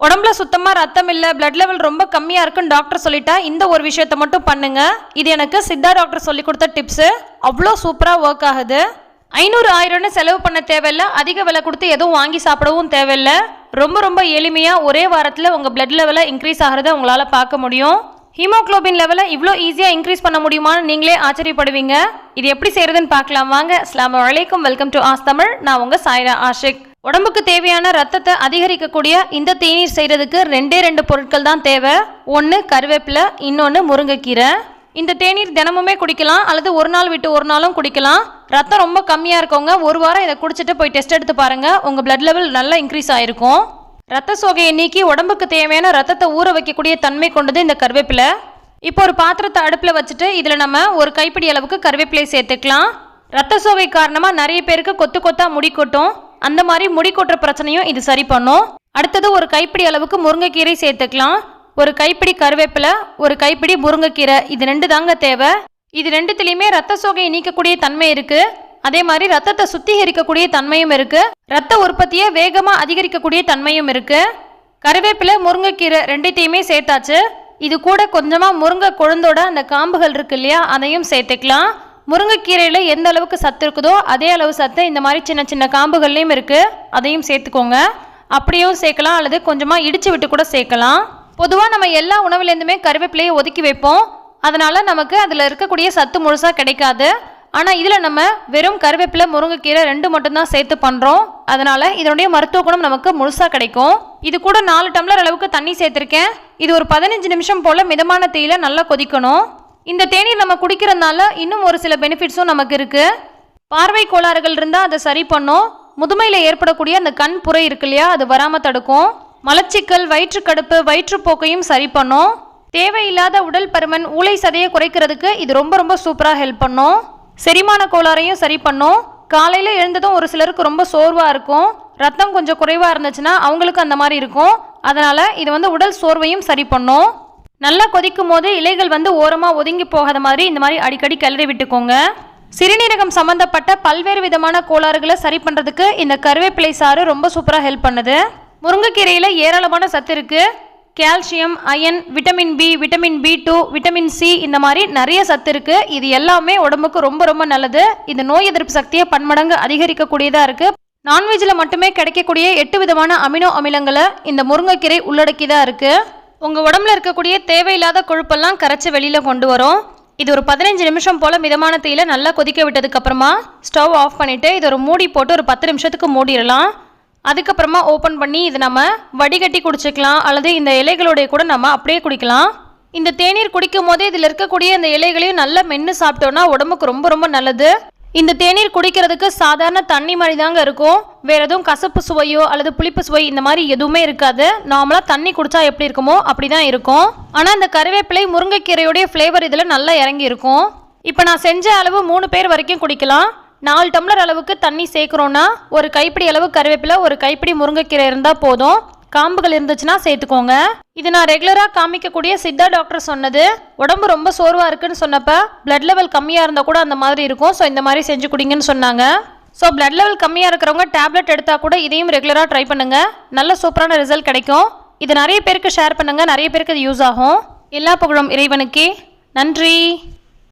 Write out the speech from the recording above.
உடம்புல சுத்தமாக ரத்தம் இல்லை, பிளட் லெவல் ரொம்ப கம்மியாக இருக்குன்னு டாக்டர் சொல்லிட்டா இந்த ஒரு விஷயத்தை மட்டும் பண்ணுங்க. இது எனக்கு சித்தா டாக்டர் சொல்லி கொடுத்த டிப்ஸு. அவ்வளோ சூப்பராக ஒர்க் ஆகுது. 500-1000 செலவு பண்ண தேவையில்லை, அதிக விலை கொடுத்து எதுவும் வாங்கி சாப்பிடவும் தேவையில்லை. ரொம்ப ரொம்ப எளிமையாக ஒரே வாரத்தில் உங்கள் பிளட் லெவலை இன்க்ரீஸ் ஆகிறத உங்களால் பார்க்க முடியும். ஹீமோக்ளோபின் லெவலை இவ்வளோ ஈஸியாக இன்க்ரீஸ் பண்ண முடியுமான்னு நீங்களே ஆச்சரியப்படுவீங்க. இது எப்படி செய்கிறதுன்னு பார்க்கலாம் வாங்க. அஸ்ஸலாமு அலைக்கும், வெல்கம் டு ஆஸ் தமிழ். நான் உங்கள் சாயிராஷிக். உடம்புக்கு தேவையான ரத்தத்தை அதிகரிக்கக்கூடிய இந்த தேநீர் செய்கிறதுக்கு 2 பொருட்கள் தான் தேவை. ஒன்று கருவேப்பிலை, இன்னொன்று முருங்கைக்கீரை. இந்த தேநீர் தினமுமே குடிக்கலாம் அல்லது ஒரு நாள் விட்டு ஒரு நாளும் குடிக்கலாம். ரத்தம் ரொம்ப கம்மியாக இருக்கவங்க ஒரு வாரம் இதை குடிச்சிட்டு போய் டெஸ்ட் எடுத்து பாருங்கள். உங்கள் பிளட் லெவல் நல்லா இன்க்ரீஸ் ஆகிருக்கும். ரத்த சோகையை நீக்கி உடம்புக்கு தேவையான ரத்தத்தை ஊற வைக்கக்கூடிய தன்மை கொண்டது இந்த கருவேப்பிலை. இப்போ ஒரு பாத்திரத்தை அடுப்பில் வச்சுட்டு இதில் நம்ம ஒரு கைப்பிடி அளவுக்கு கருவேப்பிலை சேர்த்துக்கலாம். ரத்த சோகை காரணமாக நிறைய பேருக்கு கொத்து கொத்தா முடி கொட்டும். அந்த மாதிரி முடி கொட்டுற பிரச்சனையும் இது சரி பண்ணும். அடுத்தது ஒரு கைப்பிடி அளவுக்கு முருங்கைக்கீரை சேர்த்துக்கலாம். ஒரு கைப்பிடி கருவேப்பிலை, ஒரு கைப்பிடி முருங்கைக்கீரை, இது 2 தாங்க தேவை. இது 2த்துலேயுமே ரத்த சோகையை நீக்கக்கூடிய தன்மை இருக்குது. அதே மாதிரி ரத்தத்தை சுத்திகரிக்கக்கூடிய தன்மையும் இருக்குது. ரத்த உற்பத்தியை வேகமாக அதிகரிக்கக்கூடிய தன்மையும் இருக்குது. கருவேப்பிலை, முருங்கைக்கீரை 2த்தையுமே சேர்த்தாச்சு. இது கூட கொஞ்சமாக முருங்கை கொழுந்தோட அந்த காம்புகள் இருக்கு இல்லையா, அதையும் சேர்த்துக்கலாம். முருங்கைக்கீரையில் எந்த அளவுக்கு சத்து இருக்குதோ அதே அளவு சத்து இந்த மாதிரி சின்ன சின்ன காம்புகள்லையும் இருக்குது. அதையும் சேர்த்துக்கோங்க. அப்படியும் சேர்க்கலாம் அல்லது கொஞ்சமாக இடித்து விட்டு கூட சேர்க்கலாம். பொதுவாக நம்ம எல்லா உணவுலேருந்துமே கருவேப்பிலையை ஒதுக்கி வைப்போம். அதனால் நமக்கு அதில் இருக்கக்கூடிய சத்து முழுசாக கிடைக்காது. ஆனால் இதில் நம்ம வெறும் கருவேப்பிலை, முருங்கைக்கீரை 2 மட்டும்தான் சேர்த்து பண்ணுறோம். அதனால் இதனுடைய மருத்துவ குணம் நமக்கு முழுசாக கிடைக்கும். இது கூட 4 டம்ளர் அளவுக்கு தண்ணி சேர்த்துருக்கேன். இது ஒரு 15 நிமிஷம் போல் மிதமான தீயில நல்லா கொதிக்கணும். இந்த தேநீர் நம்ம குடிக்கிறதுனால இன்னும் ஒரு சில பெனிஃபிட்ஸும் நமக்கு இருக்குது. பார்வை கோளாறுகள் இருந்தால் அதை சரி பண்ணும். முதுமையில் ஏற்படக்கூடிய அந்த கண் புரை இருக்கு இல்லையா, அது வராமல் தடுக்கும். மலச்சிக்கல், வயிற்றுக்கடுப்பு, வயிற்றுப்போக்கையும் சரி பண்ணும். தேவையில்லாத உடல் பருமன், ஊளை சதையை குறைக்கிறதுக்கு இது ரொம்ப ரொம்ப சூப்பராக ஹெல்ப் பண்ணும். செரிமான கோளாறையும் சரி பண்ணும். காலையில் எழுந்ததும் ஒரு சிலருக்கு ரொம்ப சோர்வாக இருக்கும். ரத்தம் கொஞ்சம் குறைவாக இருந்துச்சுன்னா அவங்களுக்கு அந்த மாதிரி இருக்கும். அதனால் இது உடல் சோர்வையும் சரி பண்ணும். நல்லா கொதிக்கும் போது இலைகள் ஓரமாக ஒதுங்கி போகாத மாதிரி இந்த மாதிரி அடிக்கடி கிளறி விட்டுக்கோங்க. சிறுநீரகம் சம்மந்தப்பட்ட பல்வேறு விதமான கோளாறுகளை சரி பண்ணுறதுக்கு இந்த கருவேப்பிலை சாறு ரொம்ப சூப்பராக ஹெல்ப் பண்ணுது. முருங்கைக்கீரையில் ஏராளமான சத்து இருக்குது. Calcium, iron, vitamin B, vitamin B2, vitamin C, இந்த மாதிரி நிறைய சத்து இருக்குது. இது எல்லாமே உடம்புக்கு ரொம்ப ரொம்ப நல்லது. இது நோய் எதிர்ப்பு சக்தியை பன்மடங்கு அதிகரிக்கக்கூடியதாக இருக்குது. நான்வெஜ்ஜில் மட்டுமே கிடைக்கக்கூடிய 8 விதமான அமினோ அமிலங்களை இந்த முருங்கைக்கீரை உள்ளடக்கி தான் இருக்குது. உங்கள் உடம்புல இருக்கக்கூடிய தேவையில்லாத கொழுப்பெல்லாம் கரைச்சி வெளியில் கொண்டு வரும். இது ஒரு 15 நிமிஷம் போல் மிதமான தீயில நல்லா கொதிக்க விட்டதுக்கப்புறமா ஸ்டவ் ஆஃப் பண்ணிவிட்டு இது ஒரு மூடி போட்டு ஒரு 10 நிமிஷத்துக்கு மூடிடலாம். அதுக்கப்புறமா ஓப்பன் பண்ணி இது நம்ம வடிகட்டி குடிச்சிக்கலாம் அல்லது இந்த இலைகளோடைய கூட நம்ம அப்படியே குடிக்கலாம். இந்த தேநீர் குடிக்கும் போதே இதில் இருக்கக்கூடிய இந்த இலைகளையும் நல்லா மென்று சாப்பிட்டோன்னா உடம்புக்கு ரொம்ப ரொம்ப நல்லது. இந்த தேநீர் குடிக்கிறதுக்கு சாதாரண தண்ணி மாதிரி தாங்க இருக்கும். வேறு எதுவும் கசப்பு சுவையோ அல்லது புளிப்பு சுவை இந்த மாதிரி எதுவுமே இருக்காது. நார்மலாக தண்ணி குடித்தா எப்படி இருக்குமோ அப்படி தான் இருக்கும். ஆனால் இந்த கருவேப்பிலை, முருங்கைக்கீரையோடைய ஃப்ளேவர் இதில் நல்லா இறங்கி இருக்கும். இப்போ நான் செஞ்ச அளவு 3 பேர் வரைக்கும் குடிக்கலாம். 4 டம்ளர் அளவுக்கு தண்ணி சேர்க்குறோன்னா ஒரு கைப்பிடி அளவு கருவேப்பிலை, ஒரு கைப்பிடி முருங்கைக்கீரை இருந்தால் போதும். காம்புகள் இருந்துச்சுன்னா சேர்த்துக்கோங்க. இது நான் ரெகுலராக காமிக்கக்கூடிய சித்தா டாக்டர் சொன்னது. உடம்பு ரொம்ப சோர்வாக இருக்குன்னு சொன்னப்போ பிளட் லெவல் கம்மியாக இருந்தால் கூட அந்த மாதிரி இருக்கும். ஸோ இந்த மாதிரி செஞ்சு குடிங்கன்னு சொன்னாங்க. ஸோ பிளட் லெவல் கம்மியாக இருக்கிறவங்க டேப்லெட் எடுத்தால் கூட இதையும் ரெகுலராக ட்ரை பண்ணுங்கள். நல்ல சூப்பரான ரிசல்ட் கிடைக்கும். இது நிறைய பேருக்கு ஷேர் பண்ணுங்கள். நிறைய பேருக்கு இது யூஸ் ஆகும். எல்லா புகழும் இறைவனுக்கே. நன்றி.